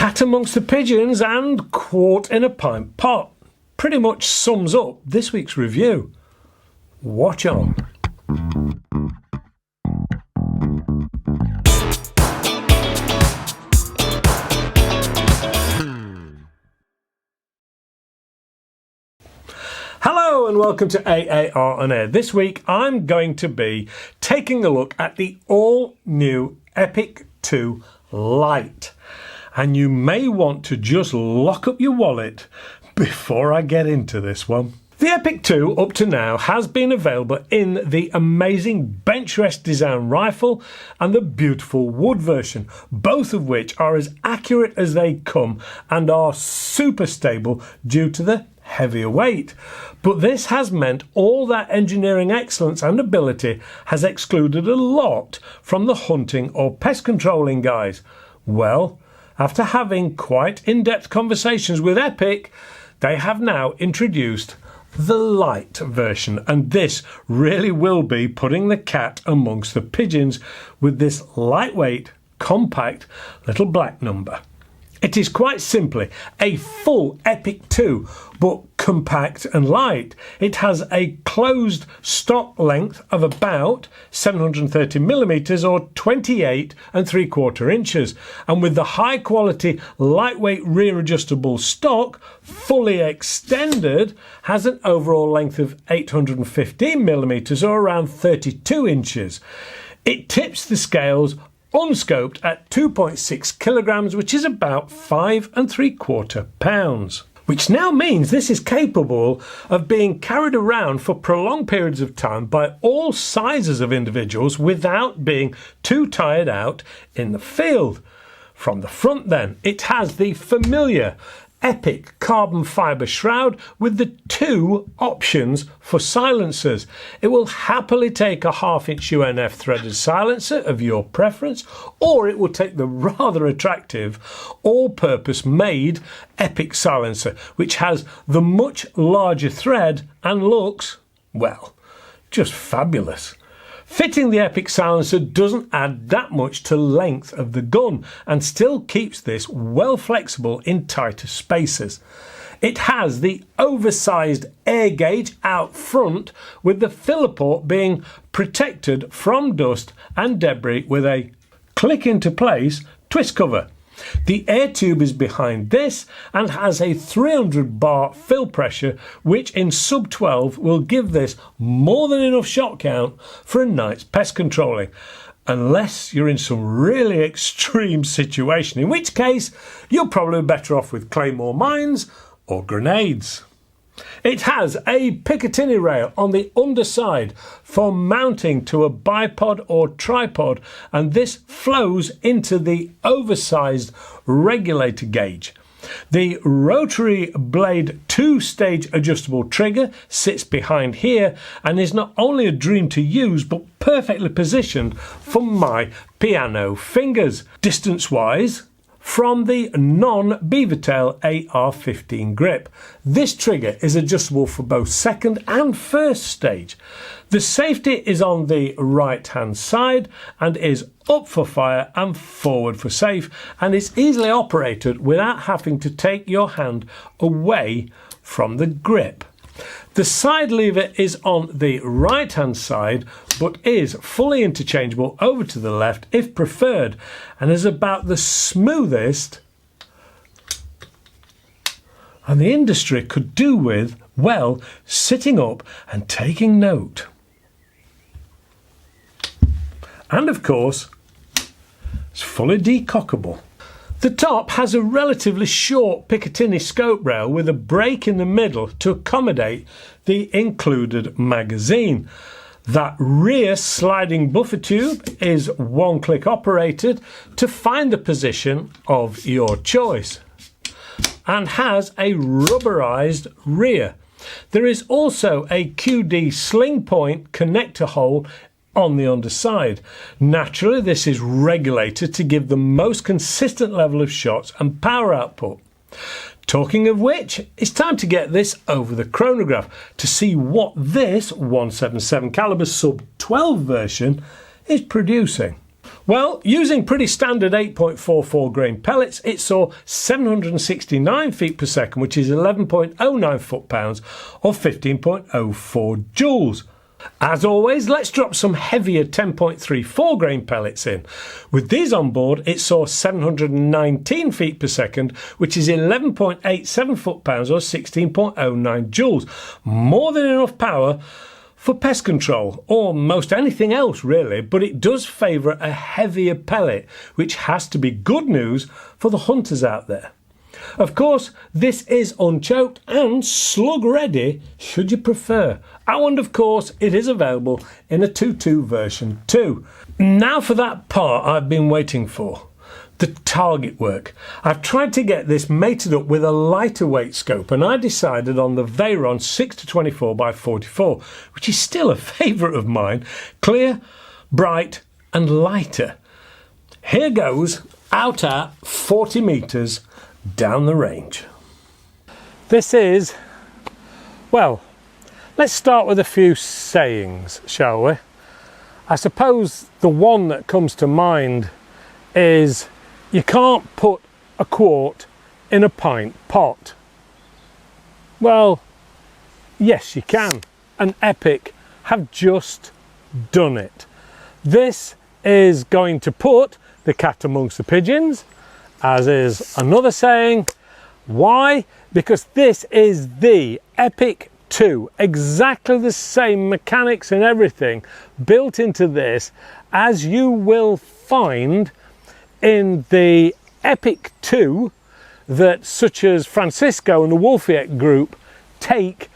cat amongst the pigeons and quart in a pint pot pretty much sums up this week's review. Watch on. Hello and welcome to AAR on Air. This week I'm going to be taking a look at the all-new Epic 2 Lite. And you may want to just lock up your wallet before I get into this one. The Epic 2 up to now has been available in the amazing bench rest design rifle and the beautiful wood version, both of which are as accurate as they come and are super stable due to the heavier weight. But this has meant all that engineering excellence and ability has excluded a lot from the hunting or pest controlling guys. Well, after having quite in-depth conversations with Epic, they have now introduced the Lite version, and this really will be putting the cat amongst the pigeons with this lightweight, compact little black number. It is quite simply a full Epic 2, but compact and light. It has a closed stock length of about 730mm or 28 3/4 inches, and with the high quality lightweight rear adjustable stock fully extended has an overall length of 815mm or around 32 inches. It tips the scales unscoped at 2.6 kilograms, which is about 5 3/4 pounds. Which now means this is capable of being carried around for prolonged periods of time by all sizes of individuals without being too tired out in the field. From the front then, it has the familiar Epic carbon fibre shroud with the two options for silencers. It will happily take a 1/2-inch UNF threaded silencer of your preference, or it will take the rather attractive all-purpose made Epic silencer, which has the much larger thread and looks, well, just fabulous. Fitting the Epic silencer doesn't add that much to length of the gun and still keeps this well flexible in tighter spaces. It has the oversized air gauge out front, with the filler port being protected from dust and debris with a click into place twist cover. The air tube is behind this and has a 300 bar fill pressure, which in sub 12 will give this more than enough shot count for a night's pest controlling, unless you're in some really extreme situation, in which case you're probably better off with claymore mines or grenades. It has a Picatinny rail on the underside for mounting to a bipod or tripod, and this flows into the oversized regulator gauge. The rotary blade 2-stage adjustable trigger sits behind here and is not only a dream to use but perfectly positioned for my piano fingers. Distance-wise, from the non-Beavertail AR-15 grip. This trigger is adjustable for both second and first stage. The safety is on the right hand side and is up for fire and forward for safe, and is easily operated without having to take your hand away from the grip. The side lever is on the right hand side but is fully interchangeable over to the left if preferred, and is about the smoothest and the industry could do with, well, sitting up and taking note. And of course, it's fully decockable. The top has a relatively short Picatinny scope rail with a break in the middle to accommodate the included magazine. That rear sliding buffer tube is one-click operated to find the position of your choice, and has a rubberized rear. There is also a QD sling point connector hole on the underside. Naturally, this is regulated to give the most consistent level of shots and power output. Talking of which, it's time to get this over the chronograph to see what this 177 caliber sub 12 version is producing. Well, using pretty standard 8.44 grain pellets, it saw 769 feet per second, which is 11.09 foot-pounds or 15.04 joules. As always, let's drop some heavier 10.34 grain pellets in. With these on board, it saw 719 feet per second, which is 11.87 foot-pounds or 16.09 joules. More than enough power for pest control, or most anything else really, but it does favour a heavier pellet, which has to be good news for the hunters out there. Of course, this is unchoked and slug ready should you prefer. Oh, and of course, it is available in a 2.2 version too. Now for that part I've been waiting for. The target work. I've tried to get this mated up with a lighter weight scope, and I decided on the Veyron 6-24 by 44, which is still a favourite of mine. Clear, bright and lighter. Here goes out at 40 metres down the range. This is, well, let's start with a few sayings, shall we? I suppose the one that comes to mind is you can't put a quart in a pint pot. Well, yes you can, and Epic have just done it. This is going to put the cat amongst the pigeons, as is another saying. Why? Because this is the Epic 2, exactly the same mechanics and everything built into this as you will find in the Epic 2 that such as Francisco and the Wolfiette group take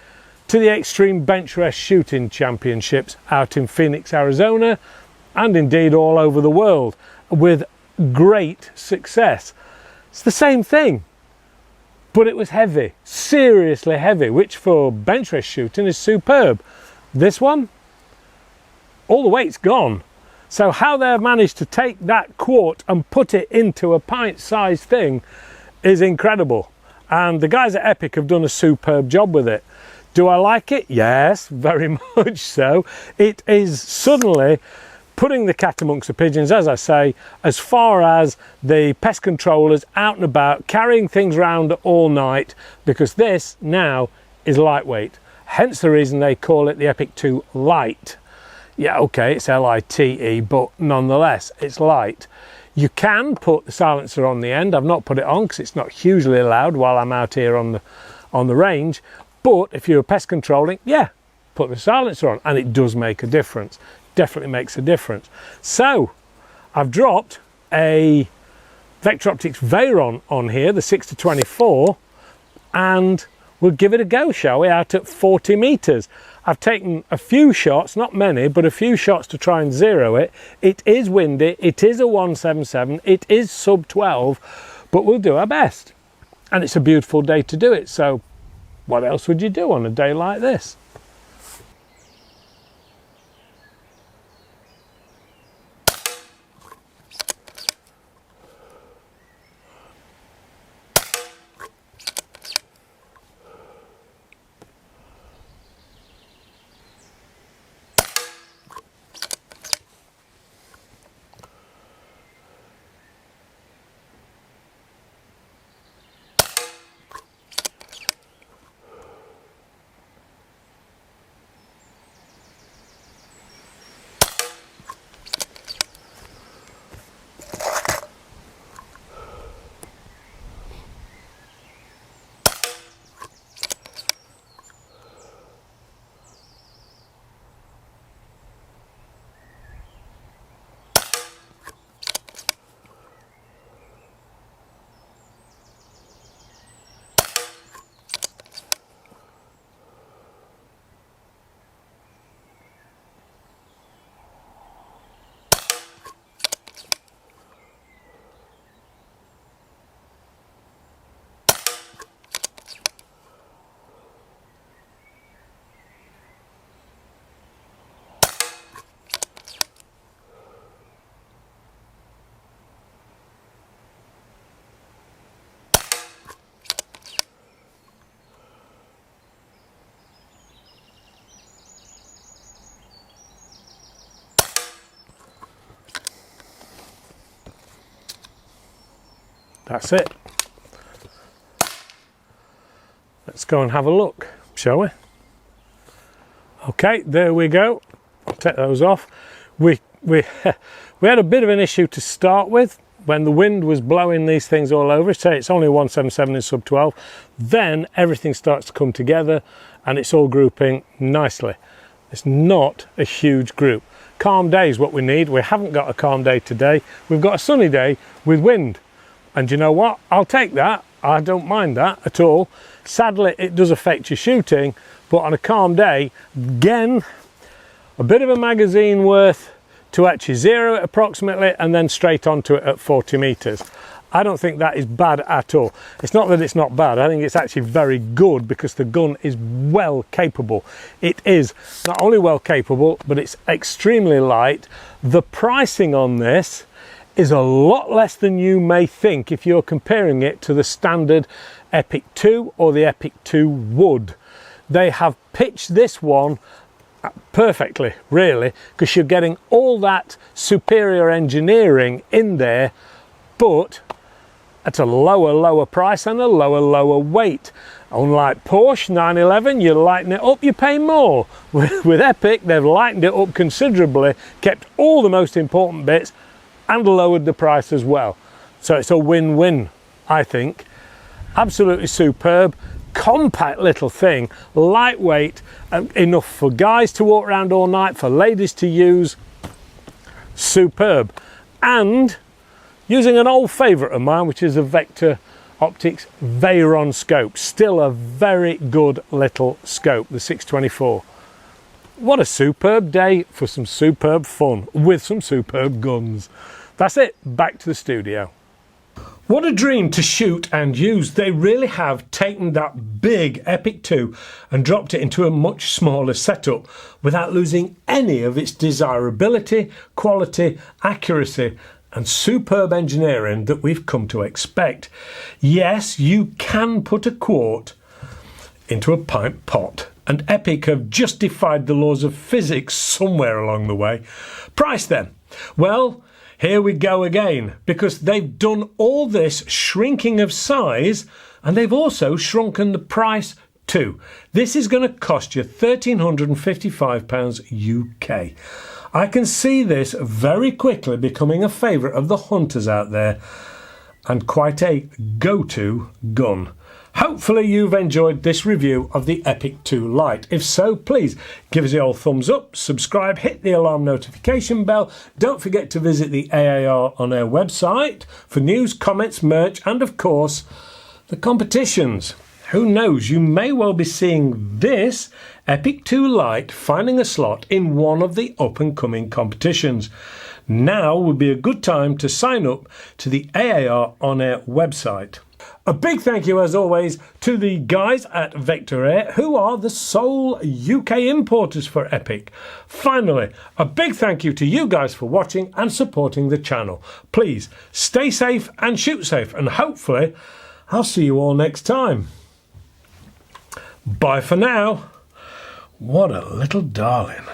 to the Extreme Bench Rest Shooting Championships out in Phoenix, Arizona, and indeed all over the world with great success. It's the same thing, but it was heavy, seriously heavy, which for bench rest shooting is superb. This one, all the weight's gone. So how they've managed to take that quart and put it into a pint-sized thing is incredible. And the guys at Epic have done a superb job with it. Do I like it? Yes, very much so. It is suddenly putting the cat amongst the pigeons, as I say, as far as the pest controllers out and about, carrying things around all night, because this now is lightweight. Hence the reason they call it the Epic 2 Lite. Yeah, okay, it's L-I-T-E, but nonetheless, it's light. You can put the silencer on the end. I've not put it on because it's not hugely loud while I'm out here on the range. But if you're pest controlling, yeah, put the silencer on, and it does make a difference. Definitely makes a difference. So I've dropped a Vector Optics Veyron on here, the 6-24, and we'll give it a go, shall we, out at 40 metres. I've taken a few shots, not many, but a few shots to try and zero it. It is windy, it is a 177, it is sub 12, but we'll do our best. And it's a beautiful day to do it, so what else would you do on a day like this? That's it. Let's go and have a look, shall we? Okay, there we go. I'll take those off. We had a bit of an issue to start with when the wind was blowing these things all over. Say it's only 177 in sub 12. Then everything starts to come together and it's all grouping nicely. It's not a huge group. Calm day is what we need. We haven't got a calm day today. We've got a sunny day with wind. And you know what? I'll take that. I don't mind that at all. Sadly, it does affect your shooting, but on a calm day, again, a bit of a magazine worth to actually zero it approximately and then straight onto it at 40 meters. I don't think that is bad at all. It's not that it's not bad. I think it's actually very good because the gun is well capable. It is not only well capable, but it's extremely light. The pricing on this is a lot less than you may think if you're comparing it to the standard Epic 2 or the Epic 2 Wood. They have pitched this one perfectly, really, because you're getting all that superior engineering in there, but at a lower price and a lower weight. Unlike Porsche 911, you lighten it up, you pay more. With Epic, they've lightened it up considerably, kept all the most important bits and lowered the price as well. So it's a win-win, I think. Absolutely superb, compact little thing, lightweight, enough for guys to walk around all night, for ladies to use. Superb. And using an old favourite of mine, which is a Vector Optics Veyron scope. Still a very good little scope, the 624. What a superb day for some superb fun with some superb guns. That's it, back to the studio. What a dream to shoot and use. They really have taken that big Epic 2 and dropped it into a much smaller setup without losing any of its desirability, quality, accuracy and superb engineering that we've come to expect. Yes, you can put a quart into a pint pot, and Epic have just defied the laws of physics somewhere along the way. Price then? Well, here we go again, because they've done all this shrinking of size and they've also shrunken the price too. This is going to cost you £1,355 UK. I can see this very quickly becoming a favourite of the hunters out there and quite a go-to gun. Hopefully you've enjoyed this review of the Epic 2 Lite. If so, please give us the old thumbs up, subscribe, hit the alarm notification bell. Don't forget to visit the AAR on our website for news, comments, merch, and of course, the competitions. Who knows, you may well be seeing this Epic 2 Lite finding a slot in one of the up-and-coming competitions. Now would be a good time to sign up to the AAR on our website. A big thank you, as always, to the guys at Vector Air, who are the sole UK importers for Epic. Finally, a big thank you to you guys for watching and supporting the channel. Please stay safe and shoot safe, and hopefully I'll see you all next time. Bye for now. What a little darling.